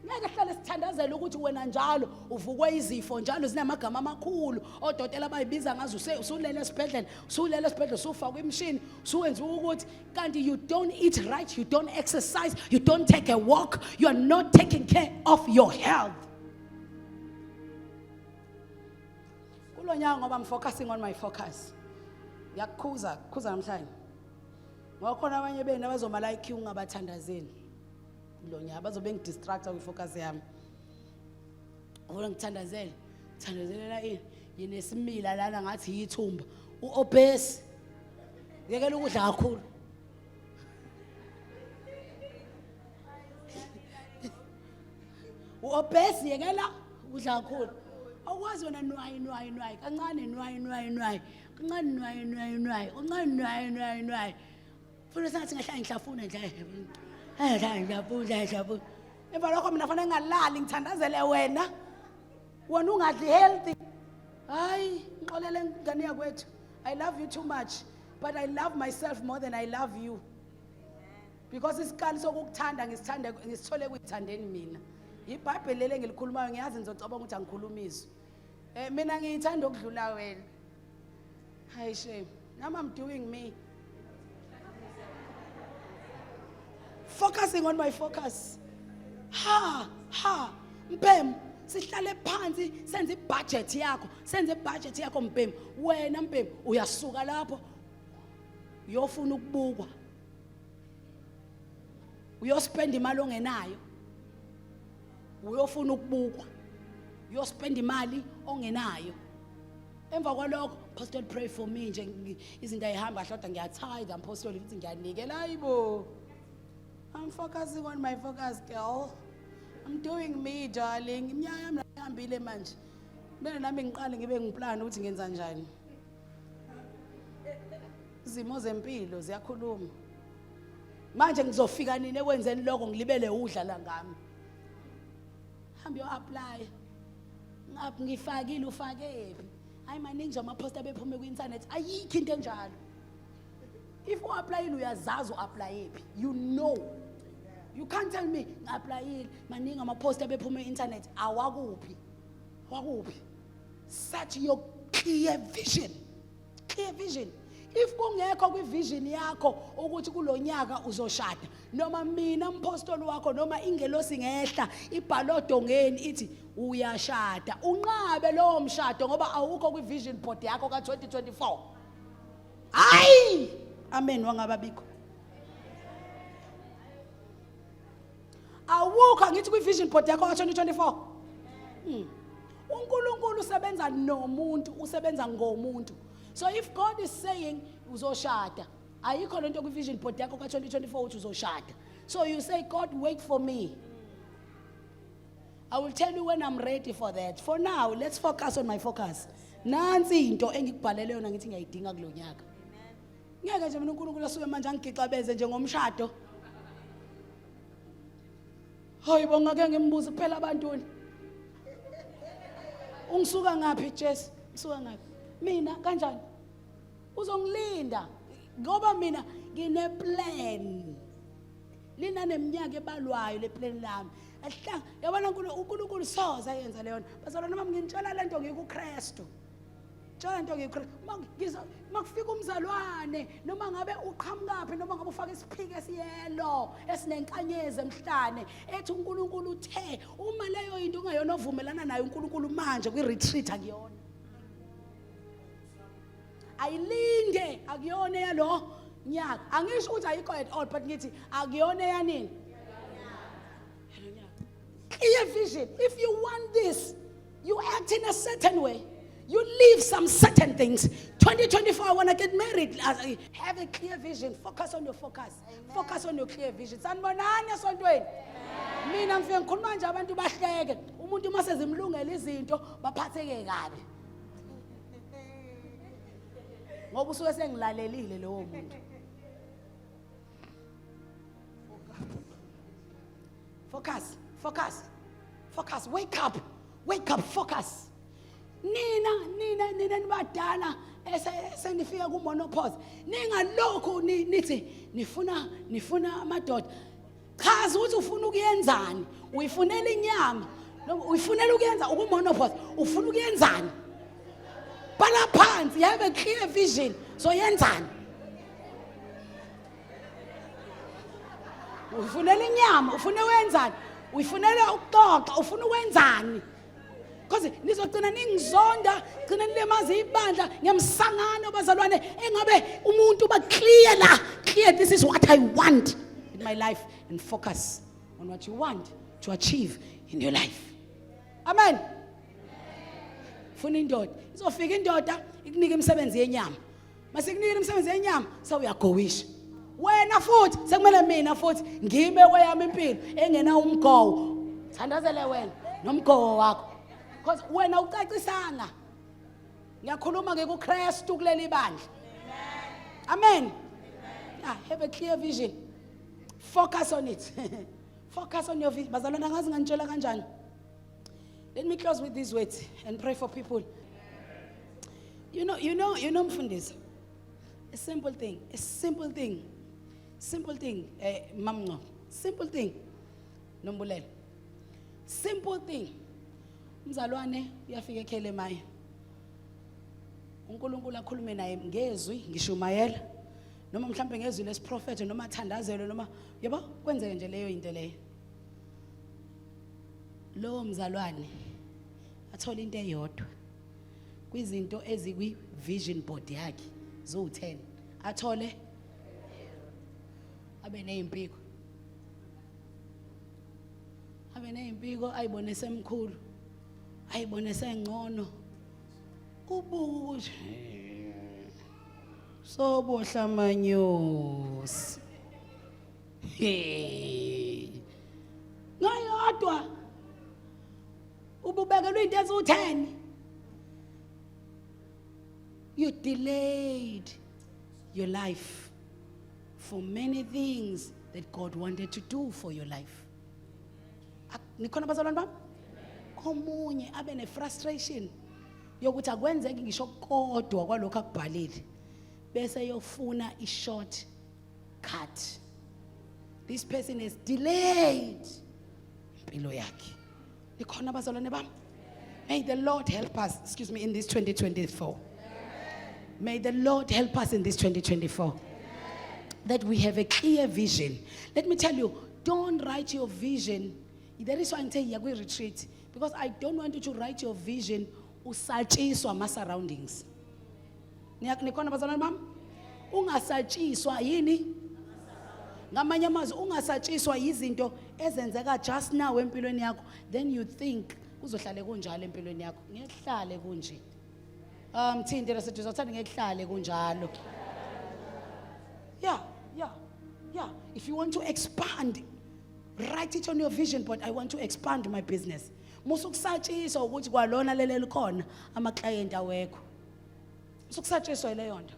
ngeke hlale sithandazela ukuthi wena njalo uvukwe izifo njalo zinamagama amakhulu odokotela bayibiza ngazo usulele esibhedlela usufakwe imshini usuwenza ukuthi kanti you don't eat right, you don't exercise, you don't take a walk, you are not taking care of your health. Kulonyaka ngoba I'm focusing on my focus. Ngiyakukhuza namhlanje. Ngokhona abanye benu abazoma like ungabathandazeli. Lonyaka bazobe ngidistracta kwifocus yami. Ngoba ngithandazela ini yinesimila lana ngathi yithumba. Uobese. Ngekela ukudla kakhulu. Uobese yekela ukudla kakhulu. Awukwazi wena nwai kancane nwai kancane nwai funa sengathi ngahlala ngihlafuna nje ngihlafuna emva lokho mina fanele ngalali ngithandazele wena ungadli healthy. Hayi ngixolele ngane yakwethu, I love you too much, but I love myself more than I love you, because isikali sokukuthanda ngisithole kuyithandeni mina. IBhayibheli leli ngilikhulumayo ngiyazi nizocabanga ukuthi angikhulumisi. Mina ngiyithanda ukudlula wena. Hayi shame. Now I'm doing me. Focusing on my focus. Mpem, sihlale phansi senze ibudget yakho mpem. Wena mpem uyasuka lapho uyofuna ukubukwa. Uyospend imali ongenayo. Uyofuna ukubukwa. Uyospend imali ongenayo. Emva kwalokho, Pastor, pray for me nje izinto ayihamba hloda ngiyatithe, Apostle ukuthi ngiyanikela hayibo. I'm focusing on my focus, girl. I'm doing me, darling. Iminyaka yami ihambile manje. Bene nami ngiqale ngibe ngiplan ukuthi ngenza njani. Izimo zempilo ziyakhuluma. Manje ngizofika nini ekwenzeni lokho ngilibele udla la ngami. Hambe yo apply. Ngifakile ufakephi. Hayi maningi nje ama-poster bephume ku-internet. Ayikho into enjalo. If you apply uyazazi u-applyephi. You know. You can't tell me ngi-applyile maningi ama-poster bephume ku-internet. Awakuphi. Set your clear vision. Clear vision. If kungekho kwi-vision yakho ukuthi kulonyaka uzoshada, noma mina umpostoli wakho noma ingelosi ngehla ibhalodongeni ithi uyashada, unqabe lowo mshado ngoba awukho kwi-vision board yakho ka-2024. Hayi! Amen wangababikho. Awukho ngithi kwi-vision board yakho ka-2024. uNkulunkulu usebenza nomuntu, usebenza ngomuntu. So if God is saying uzoshada, ayikho lento kwi-vision board yakho ka-2024 uthi uzoshada. So you say, God, wait for me. I will tell you when I'm ready for that. For now, let's focus on my focus. Nansi into engikubhalele yona ngithi ngiyayidinga kulonyaka. Ngeke nje mina uNkulunkulu asuke manje angigixabeze njengomshado. Hayibo ngake ngimbuza kuphela abantuni. Ungisuka ngapi Jess? Ngisuka ngapi? Mina kanjani? Uzongilinda ngoba mina ngine plan. Lina neminyaka ebalwayo le plan lami. Ahlanga yabona uNkulunkulu soza yenza leyo nto. Bazalwane noma ngintshela lento ngikuKristu. Tshela into ngikuKristu. Makufika umzalwane noma ngabe uqhamukaphi noma ngabe ufaka isiphike esiyelo esinenkanyezi emhlane ethi uNkulunkulu uthe uma leyo into ungayona ovumelana nayo uNkulunkulu manje kwi-retreat akuyona. Ayilinde akuyona yalo nyaka. Angisho ukuthi ayikho at all, but ngithi akuyona yanini. Clear vision. If you want this, you act in a certain way. You leave some certain things. 2024, I want to get married. Have a clear vision. Focus on your focus. Amen. Focus on your clear vision. Sanibonani esontweni. Mina ngifike ngikhuluma nje abantu bahleke. Umuntu mase zimlungela izinto baphatheke kabi. Ngoba usuke sengilalelile lowo muntu. Focus. Wake up, focus. Nina nibadala senifika ku menopause. Ningalokho nithi nifuna amadoda. Chaza ukuthi ufuna ukuyenzani. uyifunela inyama noma uyifunela ukuyenza ukumonopause ufuna ukuyenzani bhala phansi you have a clear vision so yenzani uyifunela inyama ufuna wenzani uyifunela ukuxoxa ufuna ukwenzani because nizogcina ningizonda gcina nilemaza ibandla ngiyamsangana bazalwane engabe umuntu ba clear this is what I want in my life and focus on what you want to achieve in your life. Amen. Funa indoda izofika indoda ikunika imisebenzi yenyama masikunika imisebenzi yenyama sawuyagowisha wena futhi sekumele mina futhi ngime kweyami impilo engena umgowo thandazele wena nomgowo wakho because wena ucacisanga ngiyakhuluma ke kuKristu kuleli bandla. Amen. Yeah, have a clear vision. Focus on it. Focus on your vision. Bazalwana ngazi nganitshela kanjani. Let me close with these words and pray for people. You know mfundisi. A simple thing, mamno. Simple thing. Nombulelo. Simple thing. Mzalwane uyafika ekhele maye. uNkulunkulu akhulume naye ngezwi ngishumayela noma mhlambe ngezwi lesiprofeti noma thandazelo noma yabo kwenzeke nje leyo into leyo. Lo mzalwane athola into eyodwa kwizinto ezikwi vision board yakhe zo10 athole abe nezimpiko ayibone semkhulu ayibone sengcono ubuthi sobohla manyosi ngayodwa ububekelwe into ezu10 you delayed your life for many things that God wanted to do for your life. Nikhona bazalwane bami? Omunye abe ne frustration yokuthi akwenzeki ngisho kodwa kwalokho akubhalile bese yofuna I short cut. This person is delayed impilo yakhe. Nikhona bazalwane bami? May the Lord help us, in this 2024. May the Lord help us in this 2024. That we have a clear vision. Let me tell you, don't write your vision. There is why I'm saying you're going to retreat. Because I don't want you to write your vision usatshiswa ama surroundings. Nikhona bazalwane bami? Ungasatshiswa yini? Ngamanye amazwi ungasatshiswa izinto ezenzeka just now empilweni yakho. Then you think kuzohlale kunjalo empilweni yakho. Ngehlale kunje. Mthindela sithi uzothanda ngehlale kunjalo. Yeah. If you want to expand, write it on your vision board. I want to expand my business. Musukusatshiswa ukuthi kwalona lele likhona ama client awekho. Musukusatshiswa leyo nto.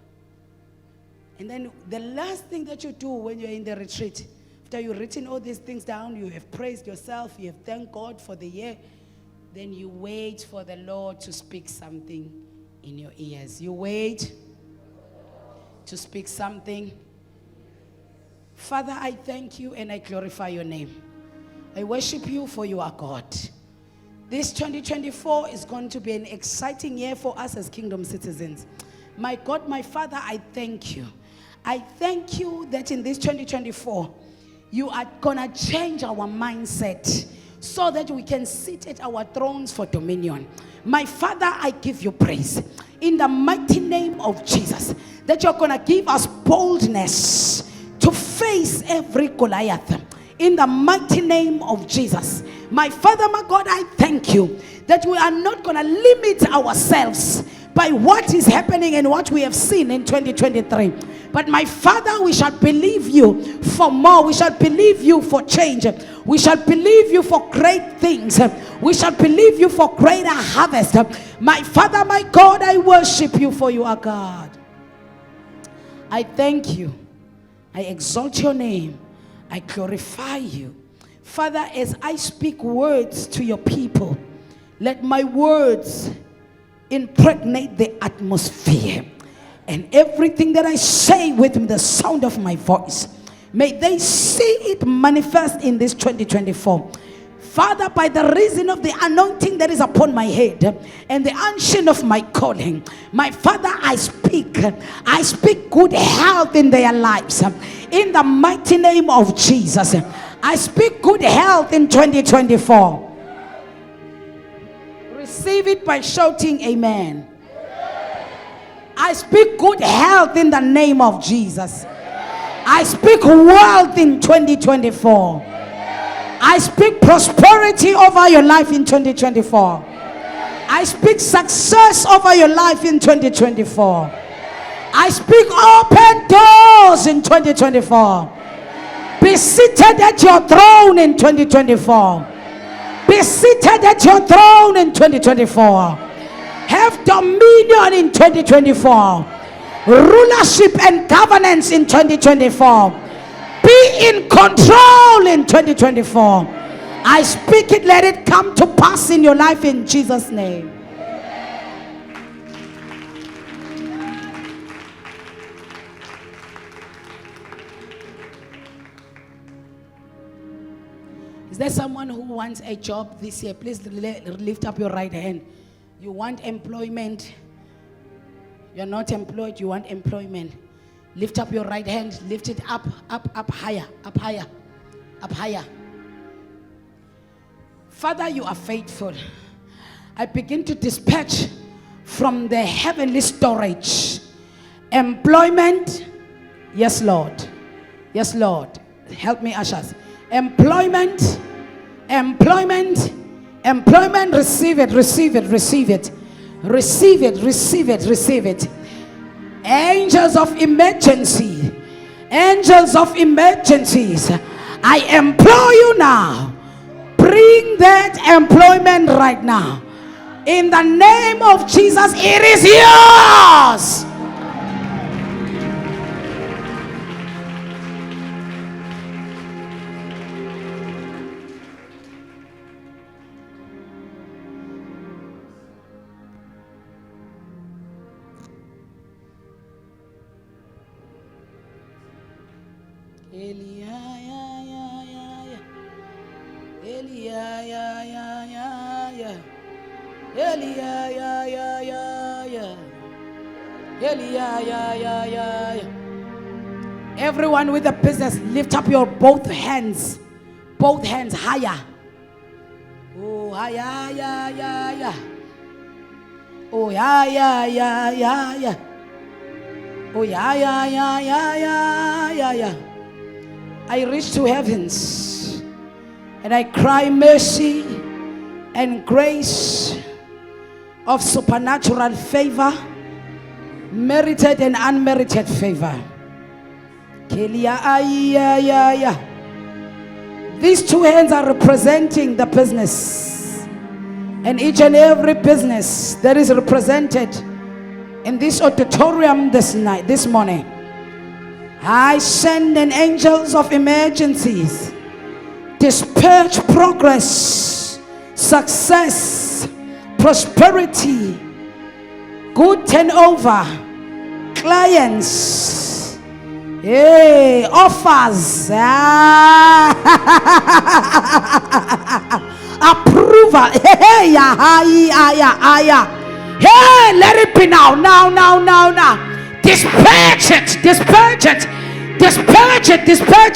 And then the last thing that you do when you're in the retreat, after you've written all these things down, you have praised yourself, you have thanked God for the year, then you wait for the Lord to speak something in your ears. You wait to speak something. Father, I thank you and I glorify your name. I worship you for you are God. This 2024 is going to be an exciting year for us as kingdom citizens. My God, my Father, I thank you. I thank you that in this 2024, you are going to change our mindset so that we can sit at our thrones for dominion. My Father, I give you praise in the mighty name of Jesus, that you're going to give us boldness to face every Goliath in the mighty name of Jesus. My Father, my God, I thank you that we are not going to limit ourselves by what is happening and what we have seen in 2023. But my Father, we shall believe you for more. We shall believe you for change. We shall believe you for great things. We shall believe you for greater harvest. My Father, my God, I worship you for you are God. I thank you. I exalt your name. I glorify you. Father, as I speak words to your people, let my words impregnate the atmosphere. And everything that I say with the sound of my voice, may they see it manifest in this 2024. Father, by the reason of the anointing that is upon my head and the unction of my calling, my Father, I speak good health in their lives. In the mighty name of Jesus, I speak good health in 2024. Receive it by shouting amen. I speak good health in the name of Jesus. I speak wealth in 2024. I speak prosperity over your life in 2024. I speak success over your life in 2024. I speak open doors in 2024. Be seated at your throne in 2024. Be seated at your throne in 2024. Have dominion in 2024. Rulership and governance in 2024. Be in control in 2024. I speak it, let it come to pass in your life in Jesus' name. Is there someone who wants a job this year? Please lift up your right hand. You want employment. You're not employed, you want employment. Lift up your right hand. Lift it up higher, up higher, up higher. Father, you are faithful. I begin to dispatch from the heavenly storage employment. Yes, Lord. Yes, Lord. Help me, ushers. Employment. Receive it, receive it, receive it. Receive it, receive it, receive it. Angels of emergency. Angels of emergencies. I implore you now. Bring that employment right now. In the name of Jesus, it is yours. Everyone with a business, lift up your both hands higher. Oh, higher, yeah. Oh, yeah. Oh, yeah. I reach to heavens and I cry mercy and grace of supernatural favor, merited and unmerited favor. These two hands are representing the business, and each and every business that is represented in this auditorium this morning. I send an angels of emergencies, dispatch progress, success, prosperity, good turnover, clients, offers, approval. Let it be now. Dispatch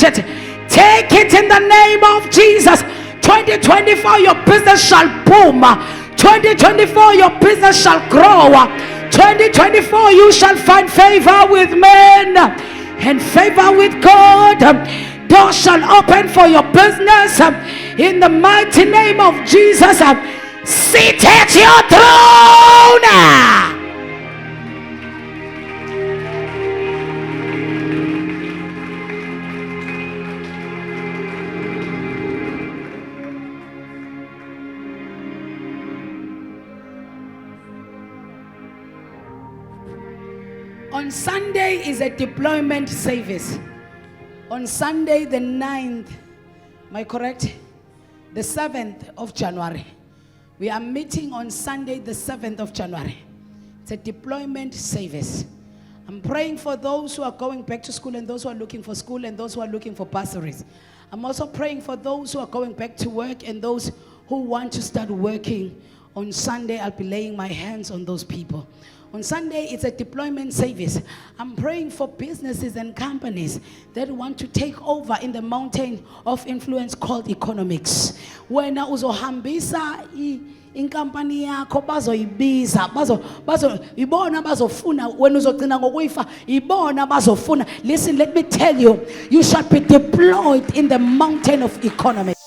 it. Take it in the name of Jesus. 2024, your business shall boom. 2024, your business shall grow. 2024, you shall find favor with men and favor with God. Doors shall open for your business in the mighty name of Jesus. Sit at your throne. On Sunday is a deployment service. On Sunday the 9th, am I correct? The 7th of January. We are meeting on Sunday the 7th of January. It's a deployment service. I'm praying for those who are going back to school and those who are looking for school and those who are looking for bursaries. I'm also praying for those who are going back to work and those who want to start working. On Sunday, I'll be laying my hands on those people. On Sunday, it's a deployment service. I'm praying for businesses and companies that want to take over in the mountain of influence called economics. Wena uzohambisa inkampani yakho bazoyibiza ibona bazofuna wena uzogcina ngokuyifa ibona bazofuna. Listen, let me tell you, you shall be deployed in the mountain of economics.